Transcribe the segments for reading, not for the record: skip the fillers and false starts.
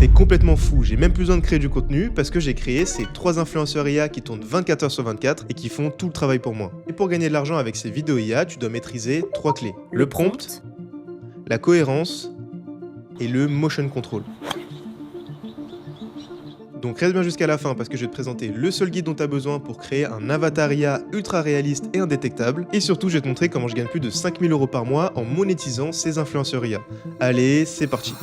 C'est complètement fou, j'ai même plus besoin de créer du contenu parce que j'ai créé ces 3 influenceurs IA qui tournent 24 heures sur 24 et qui font tout le travail pour moi. Et pour gagner de l'argent avec ces vidéos IA, tu dois maîtriser 3 clés. Le prompt, la cohérence et le motion control. Donc reste bien jusqu'à la fin parce que je vais te présenter le seul guide dont tu as besoin pour créer un avatar IA ultra réaliste et indétectable. Et surtout, je vais te montrer comment je gagne plus de 5000 € par mois en monétisant ces influenceurs IA. Allez, c'est parti.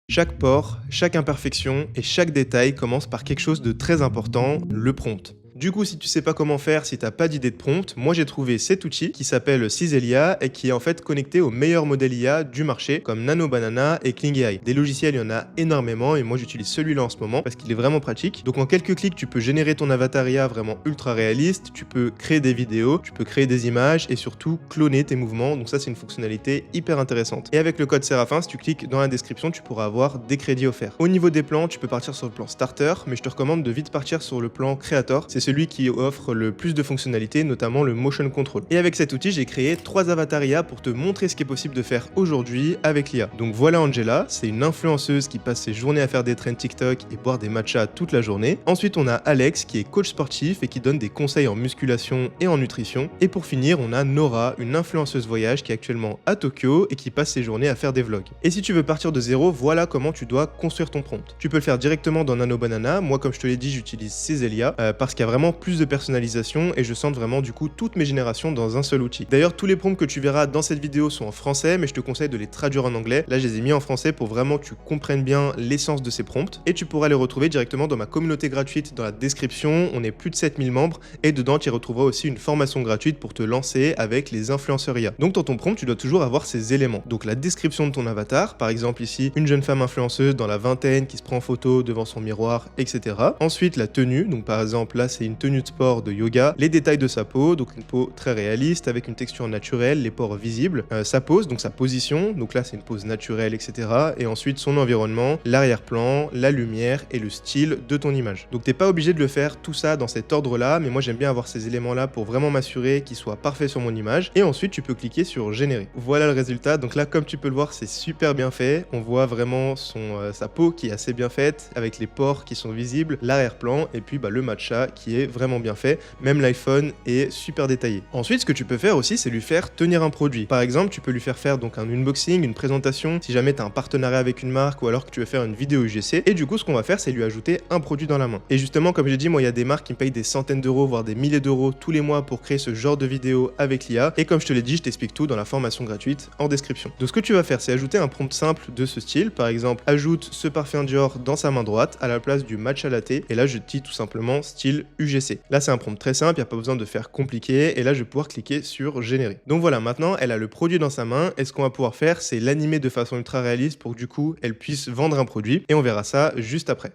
Chaque pore, chaque imperfection et chaque détail commence par quelque chose de très important, le prompt. Du coup, si tu sais pas comment faire, si t'as pas d'idée de prompt, moi j'ai trouvé cet outil qui s'appelle Ciselia et qui est en fait connecté aux meilleurs modèles IA du marché comme Nano Banana et Kling AI. Des logiciels, il y en a énormément et moi j'utilise celui-là en ce moment parce qu'il est vraiment pratique. Donc en quelques clics, tu peux générer ton avatar IA vraiment ultra réaliste, tu peux créer des vidéos, tu peux créer des images et surtout cloner tes mouvements. Donc ça, c'est une fonctionnalité hyper intéressante. Et avec le code Séraphin, si tu cliques dans la description, tu pourras avoir des crédits offerts. Au niveau des plans, tu peux partir sur le plan starter, mais je te recommande de vite partir sur le plan creator. C'est celui qui offre le plus de fonctionnalités, notamment le motion control. Et avec cet outil, j'ai créé 3 avatars IA pour te montrer ce qui est possible de faire aujourd'hui avec l'IA. Donc voilà Angela, c'est une influenceuse qui passe ses journées à faire des trends TikTok et boire des matchas toute la journée. Ensuite, on a Alex qui est coach sportif et qui donne des conseils en musculation et en nutrition. Et pour finir, on a Nora, une influenceuse voyage qui est actuellement à Tokyo et qui passe ses journées à faire des vlogs. Et si tu veux partir de zéro, voilà comment tu dois construire ton prompt. Tu peux le faire directement dans Nano Banana. Moi, comme je te l'ai dit, j'utilise Ciselia parce qu'il y a vraiment plus de personnalisation et je centre vraiment du coup toutes mes générations dans un seul outil. D'ailleurs, tous les prompts que tu verras dans cette vidéo sont en français, mais je te conseille de les traduire en anglais. Là, je les ai mis en français pour vraiment que tu comprennes bien l'essence de ces prompts et tu pourras les retrouver directement dans ma communauté gratuite dans la description. On est plus de 7000 membres et dedans, tu y retrouveras aussi une formation gratuite pour te lancer avec les influenceurs IA. Donc dans ton prompt, tu dois toujours avoir ces éléments. Donc la description de ton avatar, par exemple ici, une jeune femme influenceuse dans la vingtaine qui se prend en photo devant son miroir, etc. Ensuite, la tenue, donc par exemple là, c'est une tenue de sport de yoga, les détails de sa peau, donc une peau très réaliste avec une texture naturelle, les pores visibles, sa pose, donc sa position, donc là c'est une pose naturelle, etc. Et ensuite son environnement, l'arrière-plan, la lumière et le style de ton image. Donc t'es pas obligé de le faire tout ça dans cet ordre-là, mais moi j'aime bien avoir ces éléments-là pour vraiment m'assurer qu'ils soient parfaits sur mon image. Et ensuite tu peux cliquer sur générer. Voilà le résultat. Donc là, comme tu peux le voir, c'est super bien fait. On voit vraiment sa peau qui est assez bien faite, avec les pores qui sont visibles, l'arrière-plan et puis le matcha qui est vraiment bien fait. Même l'iPhone est super détaillé. Ensuite, ce que tu peux faire aussi, c'est lui faire tenir un produit. Par exemple, tu peux lui faire donc un unboxing, une présentation, si jamais tu as un partenariat avec une marque ou alors que tu veux faire une vidéo UGC. Et du coup, ce qu'on va faire, c'est lui ajouter un produit dans la main. Et justement, comme j'ai dit, moi, il y a des marques qui me payent des centaines d'euros, voire des milliers d'euros tous les mois pour créer ce genre de vidéo avec l'IA. Et comme je te l'ai dit, je t'explique tout dans la formation gratuite en description. Donc, ce que tu vas faire, c'est ajouter un prompt simple de ce style. Par exemple, ajoute ce parfum Dior dans sa main droite à la place du matcha latte. Et là, je dis tout simplement style UGC. Là, c'est un prompt très simple, il n'y a pas besoin de faire compliqué et là je vais pouvoir cliquer sur générer. Donc voilà, maintenant elle a le produit dans sa main et ce qu'on va pouvoir faire, c'est l'animer de façon ultra réaliste pour que du coup elle puisse vendre un produit et on verra ça juste après.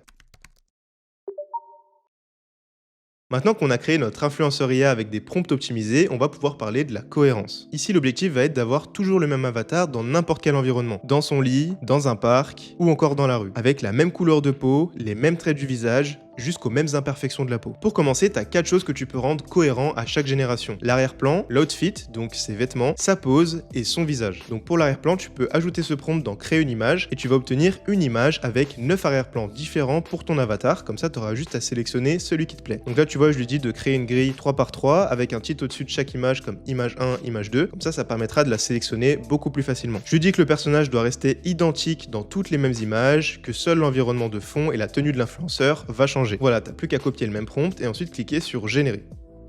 Maintenant qu'on a créé notre influenceur IA avec des prompts optimisés, on va pouvoir parler de la cohérence. Ici, l'objectif va être d'avoir toujours le même avatar dans n'importe quel environnement. Dans son lit, dans un parc ou encore dans la rue. Avec la même couleur de peau, les mêmes traits du visage, jusqu'aux mêmes imperfections de la peau. Pour commencer, tu as 4 choses que tu peux rendre cohérents à chaque génération. L'arrière-plan, l'outfit, donc ses vêtements, sa pose et son visage. Donc pour l'arrière-plan, tu peux ajouter ce prompt dans créer une image et tu vas obtenir une image avec 9 arrière-plans différents pour ton avatar. Comme ça, tu auras juste à sélectionner celui qui te plaît. Donc là, tu vois, je lui dis de créer une grille 3x3 avec un titre au-dessus de chaque image comme image 1, image 2. Comme ça permettra de la sélectionner beaucoup plus facilement. Je lui dis que le personnage doit rester identique dans toutes les mêmes images, que seul l'environnement de fond et la tenue de l'influenceur va changer. Voilà, t'as plus qu'à copier le même prompt et ensuite cliquer sur générer.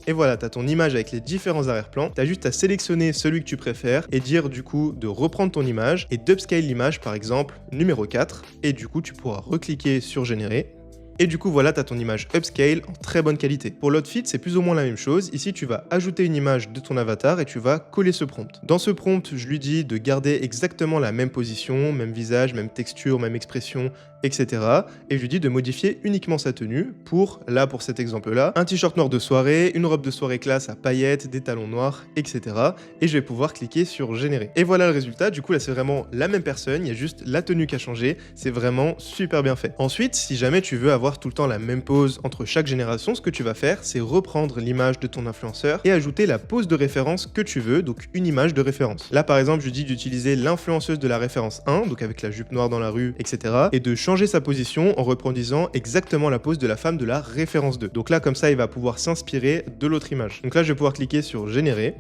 Et voilà, tu as ton image avec les différents arrière-plans, tu as juste à sélectionner celui que tu préfères et dire du coup de reprendre ton image et d'upscale l'image par exemple numéro 4 et du coup tu pourras recliquer sur générer. Et du coup voilà, tu as ton image upscale en très bonne qualité. Pour l'outfit, c'est plus ou moins la même chose. Ici, tu vas ajouter une image de ton avatar et tu vas coller ce prompt. Dans ce prompt, je lui dis de garder exactement la même position, même visage, même texture, même expression, etc. Et je lui dis de modifier uniquement sa tenue pour cet exemple-là, un t-shirt noir de soirée, une robe de soirée classe à paillettes, des talons noirs, etc. Et je vais pouvoir cliquer sur générer. Et voilà le résultat. Du coup, là, c'est vraiment la même personne. Il y a juste la tenue qui a changé. C'est vraiment super bien fait. Ensuite, si jamais tu veux avoir tout le temps la même pose entre chaque génération, ce que tu vas faire, c'est reprendre l'image de ton influenceur et ajouter la pose de référence que tu veux, donc une image de référence. Là, par exemple, je dis d'utiliser l'influenceuse de la référence 1, donc avec la jupe noire dans la rue, etc. et de changer sa position en reproduisant exactement la pose de la femme de la référence 2. Donc là, comme ça, il va pouvoir s'inspirer de l'autre image. Donc là, je vais pouvoir cliquer sur générer.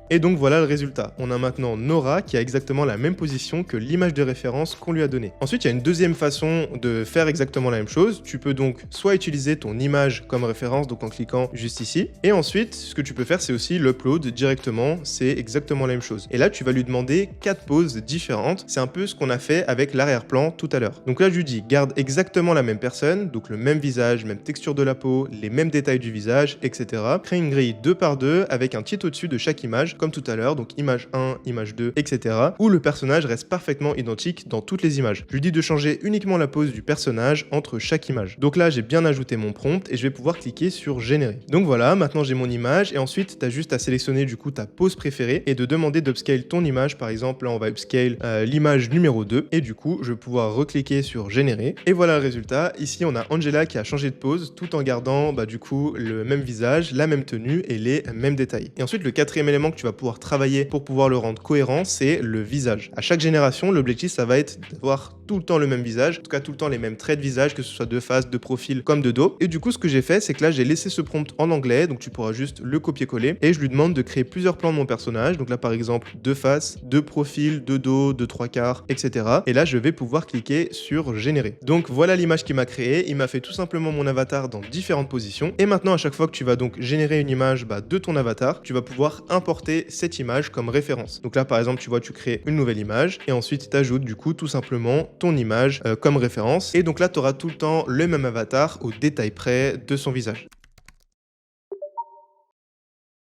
Et donc voilà le résultat. On a maintenant Nora qui a exactement la même position que l'image de référence qu'on lui a donnée. Ensuite, il y a une deuxième façon de faire exactement la même chose. Tu peux donc soit utiliser ton image comme référence, donc en cliquant juste ici. Et ensuite, ce que tu peux faire, c'est aussi l'upload directement. C'est exactement la même chose. Et là, tu vas lui demander 4 poses différentes. C'est un peu ce qu'on a fait avec l'arrière-plan tout à l'heure. Donc là, je lui dis, garde exactement la même personne, donc le même visage, même texture de la peau, les mêmes détails du visage, etc. Crée une grille 2 par 2 avec un titre au-dessus de chaque image, comme tout à l'heure, donc image 1, image 2, etc. où le personnage reste parfaitement identique dans toutes les images. Je lui dis de changer uniquement la pose du personnage entre chaque image. Donc là, j'ai bien ajouté mon prompt et je vais pouvoir cliquer sur générer. Donc voilà, maintenant j'ai mon image et ensuite, tu as juste à sélectionner du coup ta pose préférée et de demander d'upscale ton image. Par exemple, là, on va upscale l'image numéro 2 et du coup, je vais pouvoir recliquer sur générer. Et voilà le résultat. Ici, on a Angela qui a changé de pose tout en gardant du coup le même visage, la même tenue et les mêmes détails. Et ensuite, le quatrième élément que tu vas pouvoir travailler pour pouvoir le rendre cohérent, c'est le visage. À chaque génération, l'objectif, ça va être d'avoir tout le temps le même visage, en tout cas tout le temps les mêmes traits de visage, que ce soit de face, de profil, comme de dos. Et du coup, ce que j'ai fait, c'est que là, j'ai laissé ce prompt en anglais, donc tu pourras juste le copier-coller, et je lui demande de créer plusieurs plans de mon personnage. Donc là, par exemple, de face, de profil, de dos, de trois quarts, etc. Et là, je vais pouvoir cliquer sur générer. Donc voilà l'image qu'il m'a créée. Il m'a fait tout simplement mon avatar dans différentes positions. Et maintenant, à chaque fois que tu vas donc générer une image de ton avatar, tu vas pouvoir importer cette image comme référence. Donc là, par exemple, tu vois, tu crées une nouvelle image et ensuite tu ajoutes du coup tout simplement ton image comme référence. Et donc là, tu auras tout le temps le même avatar au détail près de son visage.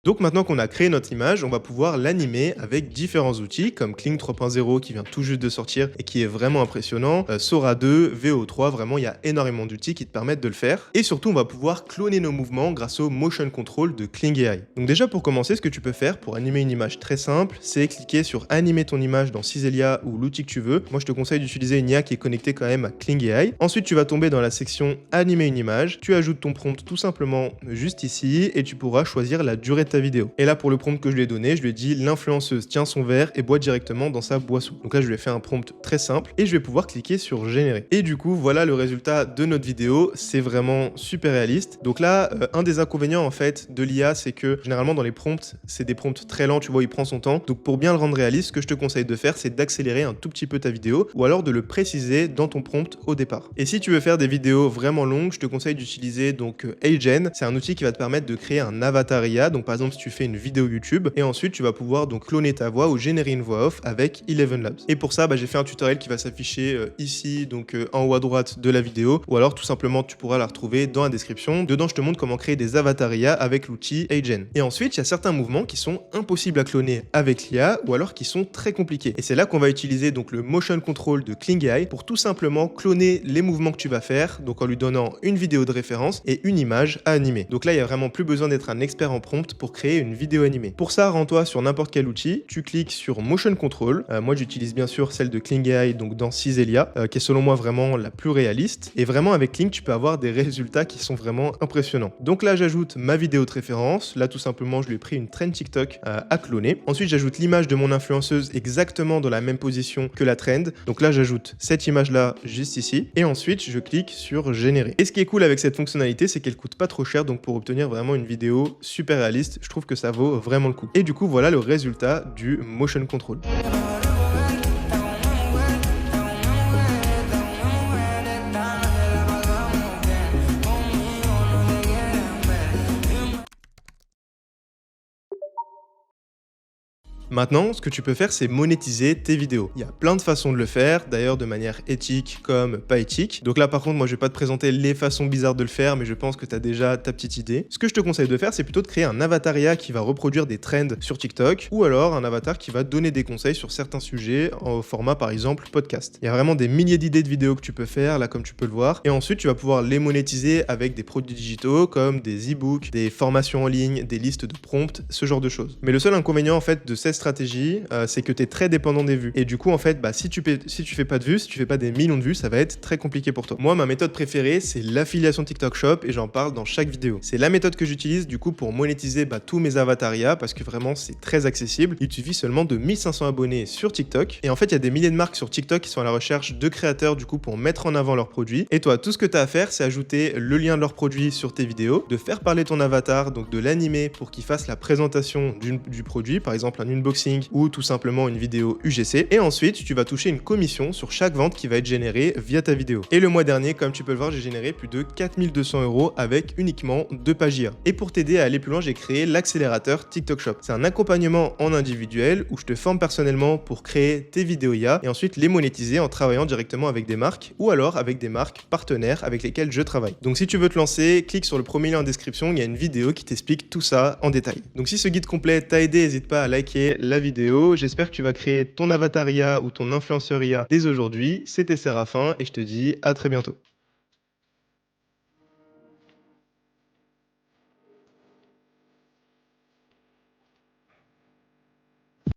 Donc maintenant qu'on a créé notre image, on va pouvoir l'animer avec différents outils comme Kling 3.0 qui vient tout juste de sortir et qui est vraiment impressionnant, Sora 2, VO3, vraiment il y a énormément d'outils qui te permettent de le faire. Et surtout on va pouvoir cloner nos mouvements grâce au Motion Control de Kling AI. Donc déjà pour commencer, ce que tu peux faire pour animer une image très simple, c'est cliquer sur animer ton image dans Ciselia ou l'outil que tu veux. Moi je te conseille d'utiliser une IA qui est connectée quand même à Kling AI. Ensuite tu vas tomber dans la section animer une image, tu ajoutes ton prompt tout simplement juste ici et tu pourras choisir la durée de ta vidéo. Et là pour le prompt que je lui ai donné, je lui ai dit l'influenceuse tient son verre et boit directement dans sa boisson. Donc là je lui ai fait un prompt très simple et je vais pouvoir cliquer sur générer. Et du coup voilà le résultat de notre vidéo, c'est vraiment super réaliste. Donc là un des inconvénients en fait de l'IA, c'est que généralement dans les prompts, c'est des prompts très lents, tu vois, il prend son temps. Donc pour bien le rendre réaliste, ce que je te conseille de faire, c'est d'accélérer un tout petit peu ta vidéo ou alors de le préciser dans ton prompt au départ. Et si tu veux faire des vidéos vraiment longues, je te conseille d'utiliser donc HeyGen. C'est un outil qui va te permettre de créer un avatar IA. Donc par exemple si tu fais une vidéo YouTube et ensuite tu vas pouvoir donc cloner ta voix ou générer une voix off avec Eleven Labs. Et pour ça, j'ai fait un tutoriel qui va s'afficher ici, donc en haut à droite de la vidéo, ou alors tout simplement tu pourras la retrouver dans la description. Dedans, je te montre comment créer des avatars IA avec l'outil HeyGen. Et ensuite, il y a certains mouvements qui sont impossibles à cloner avec l'IA ou alors qui sont très compliqués. Et c'est là qu'on va utiliser donc le Motion Control de Kling AI pour tout simplement cloner les mouvements que tu vas faire, donc en lui donnant une vidéo de référence et une image à animer. Donc là, il n'y a vraiment plus besoin d'être un expert en prompt pour créer une vidéo animée. Pour ça, rends-toi sur n'importe quel outil, tu cliques sur Motion Control. Moi, j'utilise bien sûr celle de Kling AI, donc dans Ciselia, qui est selon moi vraiment la plus réaliste. Et vraiment, avec Kling, tu peux avoir des résultats qui sont vraiment impressionnants. Donc là, j'ajoute ma vidéo de référence. Là, tout simplement, je lui ai pris une trend TikTok à cloner. Ensuite, j'ajoute l'image de mon influenceuse exactement dans la même position que la trend. Donc là, j'ajoute cette image-là juste ici. Et ensuite, je clique sur générer. Et ce qui est cool avec cette fonctionnalité, c'est qu'elle coûte pas trop cher. Donc pour obtenir vraiment une vidéo super réaliste, je trouve que ça vaut vraiment le coup. Et du coup, voilà le résultat du Motion Control. Maintenant, ce que tu peux faire, c'est monétiser tes vidéos. Il y a plein de façons de le faire, d'ailleurs de manière éthique comme pas éthique. Donc là par contre, moi je vais pas te présenter les façons bizarres de le faire, mais je pense que tu as déjà ta petite idée. Ce que je te conseille de faire, c'est plutôt de créer un avataria qui va reproduire des trends sur TikTok, ou alors un avatar qui va donner des conseils sur certains sujets au format par exemple podcast. Il y a vraiment des milliers d'idées de vidéos que tu peux faire, là comme tu peux le voir, et ensuite tu vas pouvoir les monétiser avec des produits digitaux comme des e-books, des formations en ligne, des listes de prompts, ce genre de choses. Mais le seul inconvénient en fait de cette stratégie, c'est que tu es très dépendant des vues. Et du coup en fait, si tu fais pas de vues, si tu fais pas des millions de vues, ça va être très compliqué pour toi. Moi, ma méthode préférée, c'est l'affiliation TikTok Shop et j'en parle dans chaque vidéo. C'est la méthode que j'utilise du coup pour monétiser tous mes avatarias parce que vraiment c'est très accessible. Il suffit seulement de 1500 abonnés sur TikTok. Et en fait, il y a des milliers de marques sur TikTok qui sont à la recherche de créateurs du coup pour mettre en avant leurs produits. Et toi, tout ce que tu as à faire, c'est ajouter le lien de leurs produits sur tes vidéos, de faire parler ton avatar, donc de l'animer pour qu'il fasse la présentation du produit, par exemple un unboxing ou tout simplement une vidéo UGC. Et ensuite, tu vas toucher une commission sur chaque vente qui va être générée via ta vidéo. Et le mois dernier, comme tu peux le voir, j'ai généré plus de 4200 € avec uniquement 2 pages IA. Et pour t'aider à aller plus loin, j'ai créé l'accélérateur TikTok Shop. C'est un accompagnement en individuel où je te forme personnellement pour créer tes vidéos IA et ensuite les monétiser en travaillant directement avec des marques ou alors avec des marques partenaires avec lesquelles je travaille. Donc si tu veux te lancer, clique sur le premier lien en description, il y a une vidéo qui t'explique tout ça en détail. Donc si ce guide complet t'a aidé, n'hésite pas à liker la vidéo. J'espère que tu vas créer ton avatar IA ou ton influenceur IA dès aujourd'hui. C'était Séraphin et je te dis à très bientôt.